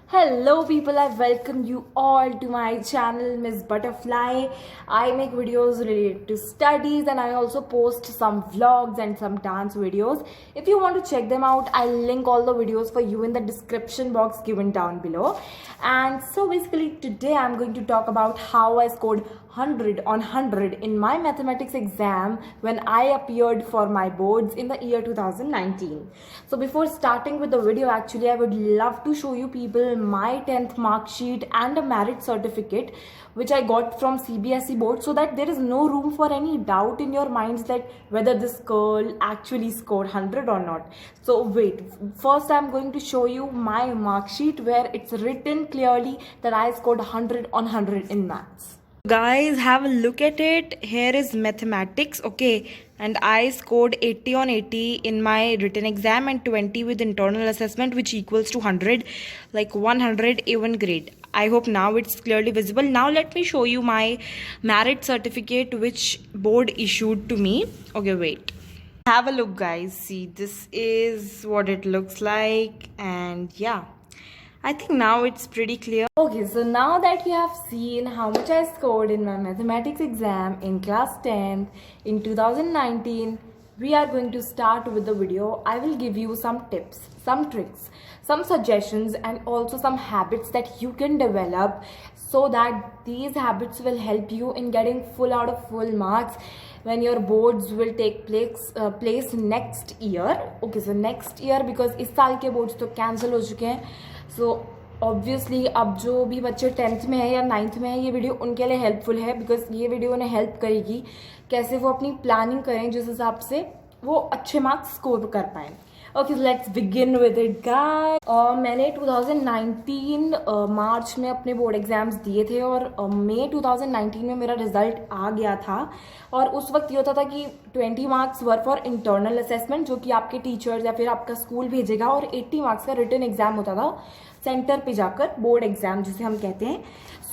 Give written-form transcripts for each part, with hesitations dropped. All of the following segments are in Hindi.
Hello people, I welcome you all to my channel Miss Butterfly. I make videos related to studies and I also post some vlogs and some dance videos. If you want to check them out, I'll link all the videos for you in the description box given down below. And so basically today I'm going to talk about how I scored 100 on 100 in my mathematics exam when I appeared for my boards in the year 2019. So before starting with the video, actually I would love to show you people my 10th mark sheet and a merit certificate which I got from CBSE board, so that there is no room for any doubt in your minds that whether this girl actually scored 100 or not. So wait, first I'm going to show you my mark sheet where it's written clearly that I scored 100 on 100 in maths. Guys, have a look at it. Here is mathematics, okay, and I scored 80 on 80 in my written exam and 20 with internal assessment, which equals to 100, like 100 A1 grade. I hope now it's clearly visible. Now let me show you my merit certificate which board issued to me. Okay, wait, have a look guys. See, this is what it looks like, and yeah, I think now it's pretty clear. Okay, so now that you have seen how much I scored in my mathematics exam in class 10th in 2019, we are going to start with the video. I will give you some tips, some tricks, some suggestions and also some habits that you can develop so that these habits will help you in getting full out of full marks when your boards will take place next year. Okay, so next year because इस साल के boards तो cancel हो चुके हैं. सो ऑब्वियसली अब जो भी बच्चे 10th में है या 9th में है, ये वीडियो उनके लिए हेल्पफुल है बिकॉज ये वीडियो उन्हें हेल्प करेगी कैसे वो अपनी प्लानिंग करें जिस हिसाब से वो अच्छे मार्क्स स्कोर कर पाएँ. Okay, let's begin with it guys. मैंने 2019 मार्च में अपने बोर्ड एग्जाम्स दिए थे और मई 2019 में मेरा रिजल्ट आ गया था. और उस वक्त ये होता था कि 20 marks were for internal assessment जो कि आपके टीचर्स या फिर आपका स्कूल भेजेगा, और 80 मार्क्स का रिटन एग्जाम होता था सेंटर पे जाकर, बोर्ड एग्जाम जिसे हम कहते हैं.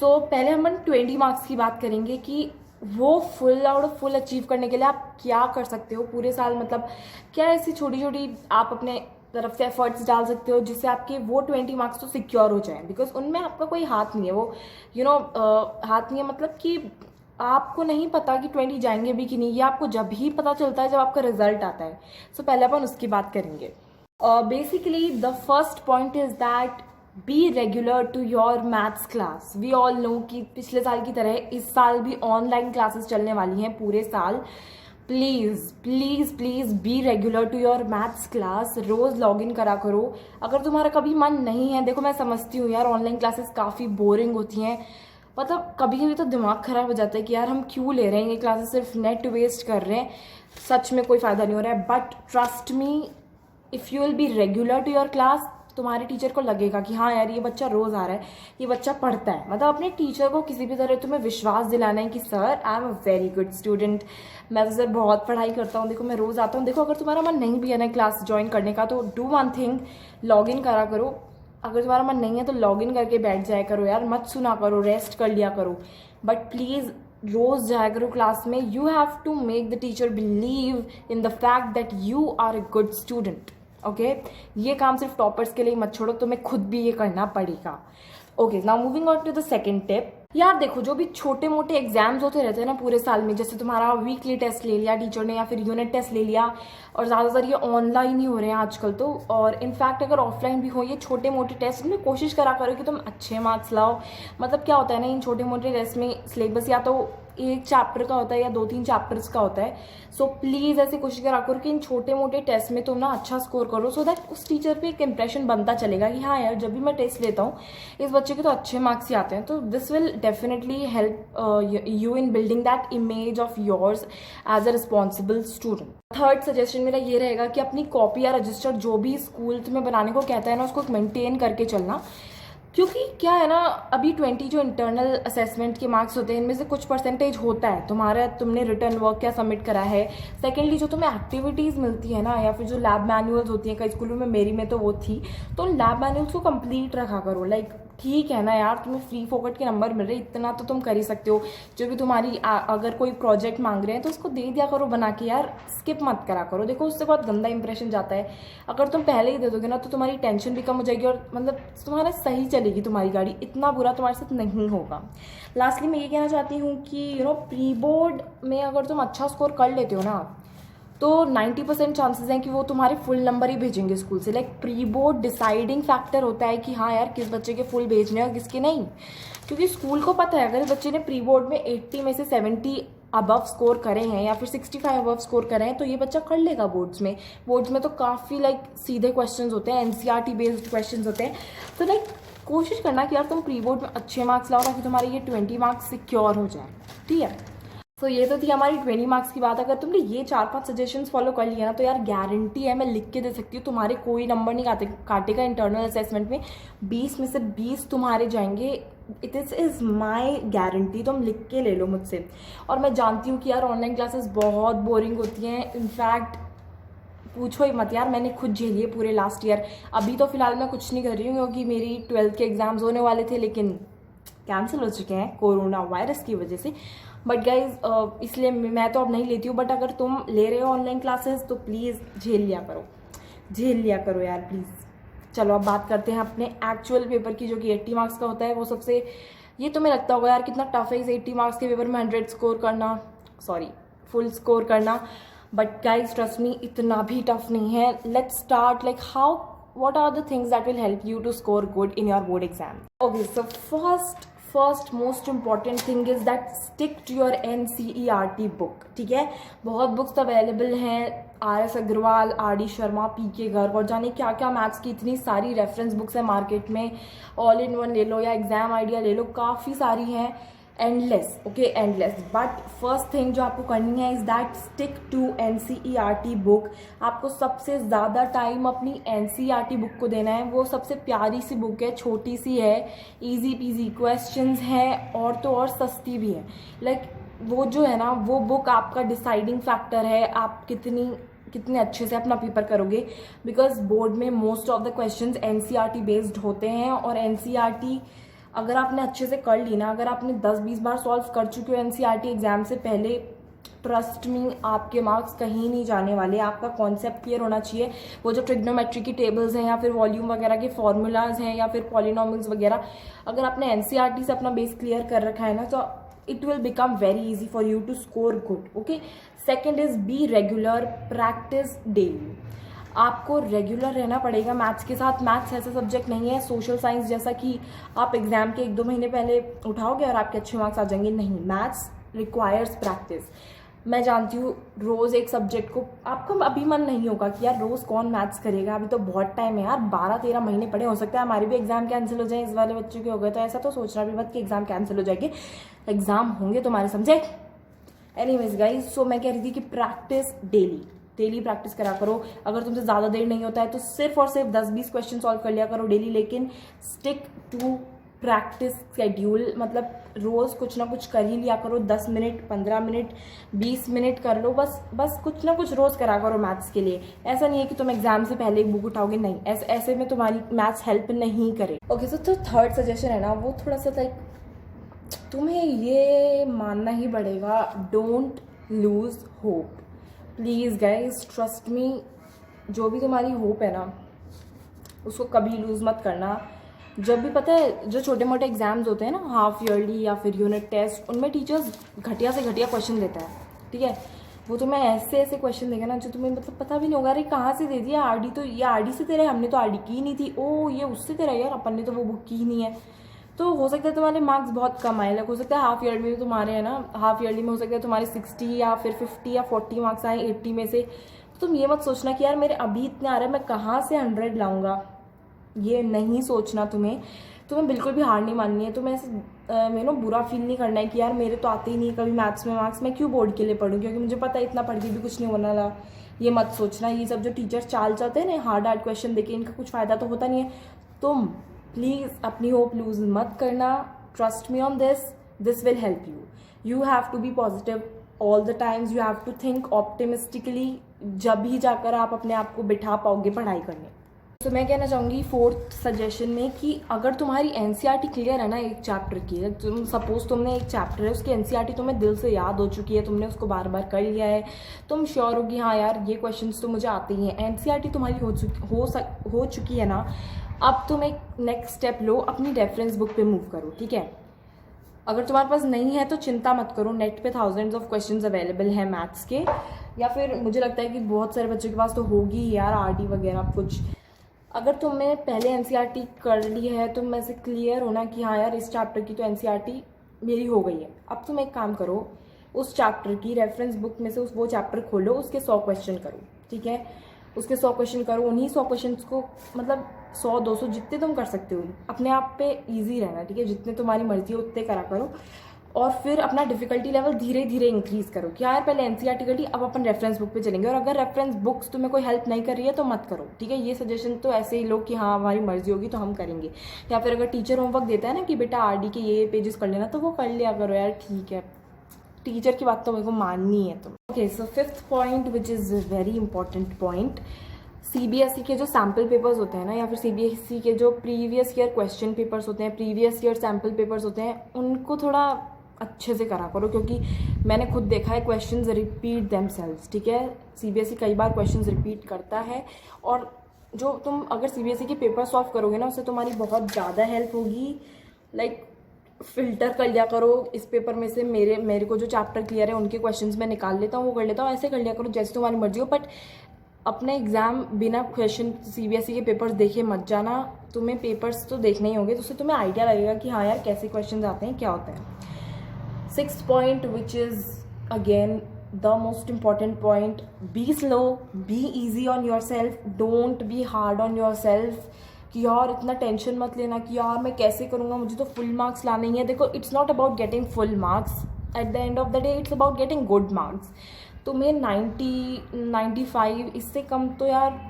सो पहले हम 20 मार्क्स की बात करेंगे कि वो full out of full achieve करने के लिए आप क्या कर सकते हो पूरे साल. मतलब क्या ऐसी छोटी छोटी आप अपने तरफ से एफर्ट्स डाल सकते हो जिससे आपके वो 20 मार्क्स तो सिक्योर हो जाएं, बिकॉज उनमें आपका कोई हाथ नहीं है. वो हाथ नहीं है मतलब कि आपको नहीं पता कि 20 जाएंगे भी कि नहीं, ये आपको जब ही पता चलता है जब आपका रिजल्ट आता है. सो पहले अपन उसकी बात करेंगे. Basically the first point is that be regular to your maths class. We all know कि पिछले साल की तरह इस साल भी ऑनलाइन क्लासेस चलने वाली हैं पूरे साल. Please please please be regular to your maths class. रोज़ लॉग इन करा करो. अगर तुम्हारा कभी मन नहीं है, देखो मैं समझती हूँ यार ऑनलाइन क्लासेस काफ़ी बोरिंग होती हैं, मतलब कभी कभी तो दिमाग खराब हो जाता है कि यार हम क्यों ले रहे हैं ये क्लासेस, सिर्फ नेट वेस्ट कर रहे हैं, सच में कोई फ़ायदा नहीं हो रहा है. But trust me, if you will be regular to your class, तुम्हारे टीचर को लगेगा कि हाँ यार ये बच्चा रोज़ आ रहा है, ये बच्चा पढ़ता है. मतलब अपने टीचर को किसी भी तरह तुम्हें विश्वास दिलाना है कि sir I am a very good student, मैं तो सर बहुत पढ़ाई करता हूँ, देखो मैं रोज़ आता हूँ. देखो अगर तुम्हारा मन नहीं भी है ना क्लास ज्वाइन करने का तो do one thing, log in करा करो. अगर तुम्हारा मन नहीं है तो लॉग इन करके बैठ जाया करो यार, मत सुना करो, रेस्ट कर लिया करो. बट प्लीज़ रोज़ जाया करो क्लास में. You have to make the teacher believe in the fact that you are a good student. Okay, ये काम सिर्फ टॉपर्स के लिए मत छोड़ो, तुम्हें खुद भी ये करना पड़ेगा. Okay, now moving on to the second tip. यार देखो, जो भी छोटे मोटे एग्जाम्स होते रहते हैं ना पूरे साल में, जैसे तुम्हारा वीकली टेस्ट ले लिया टीचर ने या फिर यूनिट टेस्ट ले लिया, और ज़्यादातर ये ऑनलाइन ही हो रहे हैं आजकल तो, और इनफैक्ट अगर ऑफलाइन भी हो ये छोटे मोटे टेस्ट में कोशिश करा करो कि तुम अच्छे मार्क्स लाओ. मतलब क्या होता है ना, इन छोटे मोटे टेस्ट में सिलेबस या तो एक चैप्टर का होता है या 2-3 चैप्टर्स का होता है. सो प्लीज़ ऐसी कोशिश करा करो कि इन छोटे मोटे टेस्ट में तुम ना अच्छा स्कोर करो, सो दैट उस टीचर पे एक इंप्रेशन बनता चलेगा कि हाँ यार जब भी मैं टेस्ट लेता हूँ इस बच्चे के तो अच्छे मार्क्स ही आते हैं. तो this will definitely help you in building that image of yours as a responsible student. Third suggestion मेरा ये रहेगा कि अपनी कॉपी या रजिस्टर जो भी स्कूल तुम्हें बनाने को कहता है ना, उसको मेंटेन करके चलना. क्योंकि क्या है ना, अभी 20 जो इंटरनल असेसमेंट के मार्क्स होते हैं इनमें से कुछ परसेंटेज होता है तुम्हारा, तुमने रिटर्न वर्क क्या सबमिट करा है. सेकेंडली जो तुम्हें एक्टिविटीज़ मिलती है ना, या फिर जो लैब मैनुअल्स होती हैं, कई स्कूलों में, मेरी में तो वो थी, तो लैब मैनुअल्स को कंप्लीट रखा करो. लाइक ठीक है ना यार, तुम्हें फ्री फोकट के नंबर मिल रहे, इतना तो तुम कर ही सकते हो। जो भी तुम्हारी अगर कोई प्रोजेक्ट मांग रहे हैं तो उसको दे दिया करो बना के यार, स्किप मत करा करो। देखो उससे बहुत गंदा इंप्रेशन जाता है। अगर तुम पहले ही दे दोगे ना तो तुम्हारी टेंशन भी कम हो जाएगी और मतलब तुम्हारा सही चलेगी तुम्हारी गाड़ी, इतना बुरा तुम्हारे साथ नहीं होगा। लास्टली मैं ये कहना चाहती हूँ कि प्री बोर्ड में अगर तुम अच्छा स्कोर कर लेते हो ना तो 90% चांसेस हैं कि वो तुम्हारे फुल नंबर ही भेजेंगे स्कूल से। Like pre board deciding factor होता है कि हाँ यार किस बच्चे के फुल भेजने और किसके नहीं, क्योंकि स्कूल को पता है अगर बच्चे ने प्री बोर्ड में 80 में से 70 अबव स्कोर करे हैं या फिर 65 अबव स्कोर करे हैं तो ये बच्चा कर लेगा बोर्ड्स में। बोर्ड्स में तो काफ़ी सीधे क्वेश्चन होते हैं, NCERT बेस्ड क्वेश्चन होते हैं। तो कोशिश करना कि यार तुम प्री बोर्ड में अच्छे मार्क्स लाओ ताकि तुम्हारे ये 20 मार्क्स सिक्योर हो जाए, ठीक है। तो ये तो थी हमारी 20 मार्क्स की बात। अगर तुमने ये 4-5 सजेशंस फॉलो कर लिया ना तो यार गारंटी है, मैं लिख के दे सकती हूँ, तुम्हारे कोई नंबर नहीं काटेगा इंटरनल असेसमेंट में। 20 में से 20 तुम्हारे जाएंगे, इट इज़ माई गारंटी। तुम लिख के ले लो मुझसे। और मैं जानती हूँ कि यार ऑनलाइन क्लासेस बहुत बोरिंग होती हैं, इनफैक्ट पूछो ही मत यार, मैंने खुद झेली है पूरे लास्ट ईयर। अभी तो फिलहाल मैं कुछ नहीं कर रही हूँ क्योंकि मेरी 12th के एग्जाम्स होने वाले थे लेकिन कैंसिल हो चुके हैं कोरोना वायरस की वजह से। बट गाइज इसलिए मैं तो अब नहीं लेती हूँ। बट अगर तुम ले रहे हो ऑनलाइन क्लासेस तो प्लीज़ झेल लिया करो यार प्लीज़। चलो अब बात करते हैं अपने एक्चुअल पेपर की, जो कि 80 मार्क्स का होता है। वो सबसे, ये तुम्हें लगता होगा यार कितना टफ है इस 80 मार्क्स के पेपर में 100 स्कोर करना, सॉरी फुल स्कोर करना। बट गाइज ट्रस्ट मी, इतना भी टफ नहीं है। Let's start what are the things that will help you to score good in your board exam? Okay, so first most important thing is that stick to your NCERT book, ठीक है। बहुत बुक्स अवेलेबल हैं, RS Agarwal, RD Sharma, PK Garg और जाने क्या क्या मैथ्स की इतनी सारी रेफरेंस बुक्स है मार्केट में। ऑल इन वन ले लो या एग्जाम आइडिया ले लो, काफ़ी सारी हैं, endless, okay endless. But first thing जो आपको करनी है is that stick to NCERT book. आपको सबसे ज़्यादा टाइम अपनी NCERT बुक को देना है। वो सबसे प्यारी सी बुक है, छोटी सी है, इजी पीजी क्वेश्चंस हैं और तो और सस्ती भी है। वो जो है ना वो बुक आपका डिसाइडिंग फैक्टर है आप कितने अच्छे से अपना पेपर करोगे। बिकॉज बोर्ड में most of the questions NCERT based होते हैं और NCERT अगर आपने अच्छे से कर ली ना, अगर आपने 10-20 बार सॉल्व कर चुके हो NCERT एग्जाम से पहले, ट्रस्ट मी आपके मार्क्स कहीं नहीं जाने वाले। आपका कॉन्सेप्ट क्लियर होना चाहिए। वो जो ट्रिग्नोमेट्री की टेबल्स हैं या फिर वॉल्यूम वगैरह के फॉर्मूलाज हैं या फिर पॉलिनोमियल्स वगैरह, अगर आपने NCERT से अपना बेस क्लियर कर रखा है ना तो it will become very easy for you to score good, okay. Second is be regular, practice daily. आपको रेगुलर रहना पड़ेगा मैथ्स के साथ। मैथ्स ऐसा सब्जेक्ट नहीं है सोशल साइंस जैसा कि आप एग्जाम के 1-2 महीने पहले उठाओगे और आपके अच्छे मार्क्स आ जाएंगे, नहीं। Maths requires practice. मैं जानती हूँ रोज़ एक सब्जेक्ट को आपका अभी मन नहीं होगा कि यार रोज़ कौन मैथ्स करेगा, अभी तो बहुत टाइम है यार, 12-13 महीने पड़े, हो सकता है हमारे भी एग्जाम कैंसिल हो जाए, इस वाले बच्चों के हो गए तो ऐसा तो सोचना भी मत कि एग्जाम कैंसिल हो जाएंगे, एग्जाम होंगे तुम्हारे, समझे। एनीवेज गाइज, सो मैं कह रही थी कि प्रैक्टिस डेली प्रैक्टिस करा करो। अगर तुमसे ज़्यादा देर नहीं होता है तो सिर्फ और सिर्फ 10-20 क्वेश्चन सॉल्व कर लिया करो डेली, लेकिन स्टिक टू प्रैक्टिस शेड्यूल। मतलब रोज़ कुछ ना कुछ कर ही लिया करो, 10 मिनट, 15 मिनट, 20 मिनट कर लो, बस कुछ ना कुछ रोज़ करा करो मैथ्स के लिए। ऐसा नहीं है कि तुम एग्जाम से पहले एक बुक उठाओगे, नहीं, ऐसे में तुम्हारी मैथ्स हेल्प नहीं करे। ओके, सो जो थर्ड सजेशन है ना वो थोड़ा सा तुम्हें ये मानना ही पड़ेगा, don't lose hope. Please guys trust me, जो भी तुम्हारी होप है ना उसको कभी लूज़ मत करना। जब भी पता है जो छोटे मोटे एग्जाम्स होते हैं ना, हाफ ईयरली या फिर यूनिट टेस्ट, उनमें टीचर्स घटिया से घटिया क्वेश्चन देता है, ठीक है। वो तुम्हें ऐसे क्वेश्चन देगा ना जो तुम्हें मतलब पता भी नहीं होगा, अरे कहाँ से दे दिया, RD तो ये RD से दे रहा है, हमने तो RD की ही नहीं थी, ओ ये उससे दे रहा है यार, अपन ने तो वो बुक की ही नहीं है। तो हो सकता है तुम्हारे मार्क्स बहुत कम आए। हो सकता है हाफ ईयर में तुम्हारे है ना, हाफ ईयरली में हो सकता है तुम्हारे 60 या फिर 50 या 40 मार्क्स आए 80 में से। तो तुम ये मत सोचना कि यार मेरे अभी इतने आ रहे हैं, मैं कहाँ से 100 लाऊंगा, ये नहीं सोचना। तुम्हें बिल्कुल भी हार नहीं माननी है। तुम्हें ऐसे बुरा फील नहीं करना है कि यार मेरे तो आते ही नहीं कभी मैथ्स में मार्क्स, मैं क्यों बोर्ड के लिए पढ़ूँ, क्योंकि मुझे पता है इतना पढ़ के भी कुछ नहीं होना था। ये मत सोचना। ये सब जो टीचर चाल चाहते हैं ना हार्ड क्वेश्चन देके, इनका कुछ फ़ायदा तो होता नहीं है। तुम प्लीज़ अपनी होप लूज मत करना। Trust me on this will help you have to be positive all the times, you have to think optimistically, जब ही जाकर आप अपने आप को बिठा पाओगे पढ़ाई करने। तो मैं कहना चाहूँगी फोर्थ सजेशन में कि अगर तुम्हारी एनसीईआरटी क्लियर है ना एक चैप्टर की, तुम सपोज तुमने एक चैप्टर है उसकी एनसीईआरटी तुम्हें दिल से याद हो चुकी है, तुमने उसको बार बार कर लिया है, तुम श्योर हो कि हाँ यार ये क्वेश्चंस तो मुझे आते ही हैं, एनसीईआरटी तुम्हारी हो चुकी है ना, अब तुम एक नेक्स्ट स्टेप लो, अपनी रेफरेंस बुक पे मूव करो। ठीक है, अगर तुम्हारे पास नहीं है तो चिंता मत करो, नेट पे थाउजेंड्स ऑफ क्वेश्चंस अवेलेबल हैं मैथ्स के, या फिर मुझे लगता है कि बहुत सारे बच्चों के पास तो होगी ही यार आरडी वगैरह कुछ। अगर तुमने पहले एनसीईआरटी कर ली है, तुम में से क्लियर होना कि हाँ यार इस चैप्टर की तो एनसीईआरटी मेरी हो गई है, अब तुम एक काम करो, उस चैप्टर की रेफरेंस बुक में से वो चैप्टर खोलो, उसके 100 क्वेश्चन करो। ठीक है, उसके 100 क्वेश्चन करो, उन्हीं 100 क्वेश्चन को मतलब 100-200 जितने तुम कर सकते हो, अपने आप पे ईजी रहना। ठीक है, जितने तुम्हारी मर्जी हो उतने करा करो, और फिर अपना डिफिकल्टी लेवल धीरे धीरे इंक्रीज करो कि यार पहले एनसीईआरटी कर ली, अब अपन रेफरेंस बुक पे चलेंगे, और अगर रेफरेंस बुक्स तुम्हें कोई हेल्प नहीं कर रही है तो मत करो। ठीक है, ये सजेशन तो ऐसे ही लो कि हाँ हमारी मर्जी होगी तो हम करेंगे, या फिर अगर टीचर होमवर्क देता है ना कि बेटा आरडी के ये पेजेस कर लेना, तो वो कर लिया करो यार, ठीक है, टीचर की बात तो मेरे को माननी है तुम। Okay, so fifth point which is very important point, CBSE के जो सैम्पल पेपर्स होते हैं ना, या फिर सीबीएसई के जो प्रीवियस ईयर क्वेश्चन पेपर्स होते हैं, प्रीवियस ईयर सैम्पल पेपर्स होते हैं, उनको थोड़ा अच्छे से करा करो, क्योंकि मैंने खुद देखा है क्वेश्चंस रिपीट देमसेल्व्स। ठीक है, सीबीएसई कई बार क्वेश्चंस रिपीट करता है, और जो तुम अगर सीबीएसई के पेपर सॉल्व करोगे ना, उससे तुम्हारी बहुत ज़्यादा हेल्प होगी। लाइक फिल्टर कर लिया करो इस पेपर में से, मेरे को जो चैप्टर क्लियर है उनके क्वेश्चंस मैं निकाल लेता हूँ, वो कर लेता हूँ, ऐसे कर लिया करो जैसे तुम्हारी मर्जी हो। बट अपने एग्जाम बिना क्वेश्चन सीबीएसई के पेपर्स देखे मत जाना, तुम्हें पेपर्स तो देखने ही होंगे, तो उससे तुम्हें आइडिया लगेगा कि हाँ यार कैसे क्वेश्चन आते हैं, क्या होते हैं। Sixth point which is again the most important point, be slow, be easy on your self, don't be hard on your self कि यार इतना टेंशन मत लेना कि यार मैं कैसे करूँगा, मुझे तो फुल मार्क्स लाने ही है। देखो, it's not about getting full marks, at the end of the day it's about getting good marks. तुम्हें 90, 95 इससे कम तो यार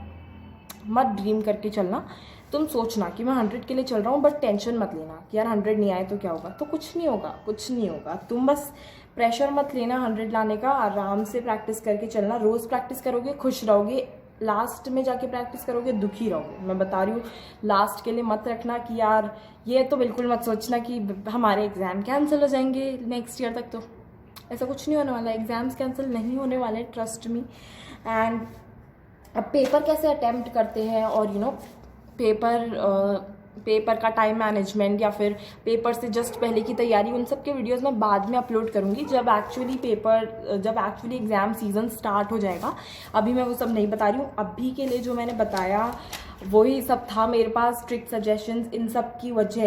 मत ड्रीम करके चलना। तुम सोचना कि मैं 100 के लिए चल रहा हूँ, बट टेंशन मत लेना कि यार 100 नहीं आए तो क्या होगा, तो कुछ नहीं होगा, कुछ नहीं होगा। तुम बस प्रेशर मत लेना 100 लाने का, आराम से प्रैक्टिस करके चलना, रोज़ प्रैक्टिस करोगे खुश रहोगे, लास्ट में जाके प्रैक्टिस करोगे दुखी रहोगे। मैं बता रही हूँ, लास्ट के लिए मत रखना कि यार, ये तो बिल्कुल मत सोचना कि हमारे एग्ज़ाम कैंसिल हो जाएंगे नेक्स्ट ईयर तक, तो ऐसा कुछ नहीं होने वाला, एग्ज़ाम्स कैंसिल नहीं होने वाले, ट्रस्ट मी। एंड अब पेपर कैसे अटैम्प्ट करते हैं, और यू नो पेपर का टाइम मैनेजमेंट, या फिर पेपर से जस्ट पहले की तैयारी, उन सब के वीडियोस मैं बाद में अपलोड करूँगी जब एक्चुअली एग्ज़ाम सीज़न स्टार्ट हो जाएगा। अभी मैं वो सब नहीं बता रही हूँ, अभी के लिए जो मैंने बताया वही सब था मेरे पास, ट्रिक सजेशंस, इन सब की वजह,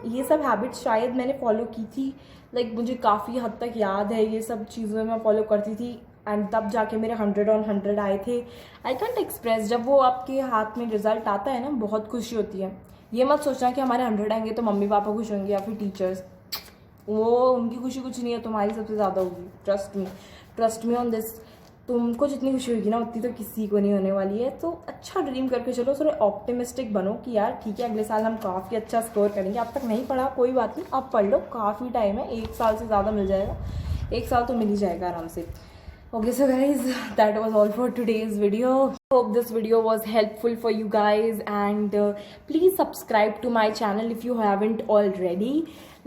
ये सब हैबिट्स शायद मैंने फॉलो की थी। लाइक मुझे काफ़ी हद तक याद है ये सब चीज़ें मैं फॉलो करती थी, एंड तब जाके मेरे 100 on 100 आए थे। आई कैंट एक्सप्रेस, जब वो आपके हाथ में रिजल्ट आता है ना, बहुत खुशी होती है। ये मत सोचना कि हमारे 100 आएंगे तो मम्मी पापा खुश होंगे या फिर टीचर्स, वो उनकी खुशी कुछ नहीं है, तुम्हारी सबसे ज़्यादा होगी। Trust me on this. तुमको जितनी खुशी होगी ना उतनी तो किसी को नहीं होने वाली है। तो अच्छा ड्रीम करके चलो, थोड़े ऑप्टिमिस्टिक बनो कि यार ठीक है अगले साल हम काफ़ी अच्छा स्कोर करेंगे। अब तक नहीं पढ़ा कोई बात नहीं, अब पढ़ लो, काफ़ी टाइम है, 1 साल से ज़्यादा मिल जाएगा, 1 साल तो मिल ही जाएगा आराम से। Okay, so guys, that was all for today's video. Hope this video was helpful for you guys, and please subscribe to my channel if you haven't already.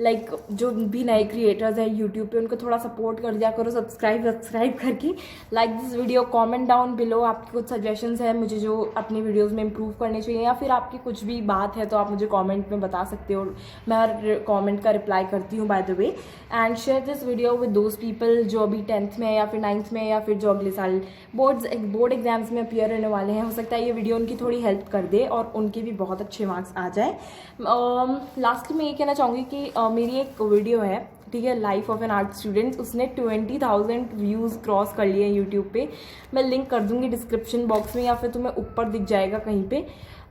Like जो भी नए क्रिएटर्स हैं यूट्यूब पे, उनको थोड़ा सपोर्ट कर दिया करो सब्सक्राइब करके। Like this video, comment down below आपकी कुछ सजेशंस है मुझे जो अपनी वीडियोस में इम्प्रूव करने चाहिए, या फिर आपकी कुछ भी बात है तो आप मुझे कमेंट में बता सकते हो। मैं हर कमेंट का रिप्लाई करती हूँ by the way. And share this video with those people जो अभी 10th में या फिर 9th में, या फिर जो अगले साल बोर्ड एग्जाम्स में अपीयर होने वाले हैं। हो सकता है ये वीडियो उनकी थोड़ी हेल्प कर दे और उनके भी बहुत अच्छे मार्क्स आ जाए। लास्टली मैं ये कहना चाहूँगी कि मेरी एक वीडियो है, ठीक है, life of an art student, उसने 20,000 व्यूज़ क्रॉस कर लिए हैं यूट्यूब पे। मैं लिंक कर दूंगी डिस्क्रिप्शन बॉक्स में, या फिर तुम्हें ऊपर दिख जाएगा कहीं पे।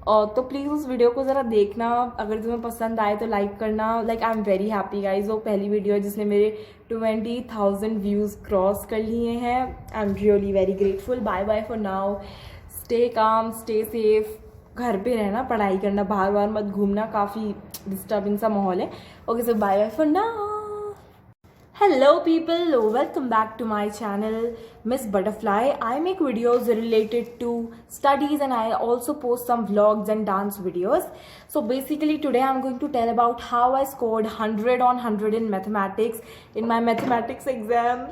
तो प्लीज़ उस वीडियो को ज़रा देखना, अगर तुम्हें पसंद आए तो लाइक करना। Like I am very happy guys, वो पहली वीडियो है जिसने मेरे 20,000 व्यूज़ क्रॉस कर लिए हैं। I am really very grateful. Bye bye for now, stay calm, stay safe, घर पे रहना, पढ़ाई करना, बाहर बाहर मत घूमना, काफ़ी डिस्टर्बिंग सा माहौल है। Okay so bye bye for now. Hello people, welcome back to my channel Miss Butterfly. I make videos related to studies and I also post some vlogs and dance videos. So basically today I'm going to tell about how I scored 100 on 100 in mathematics in my mathematics exam.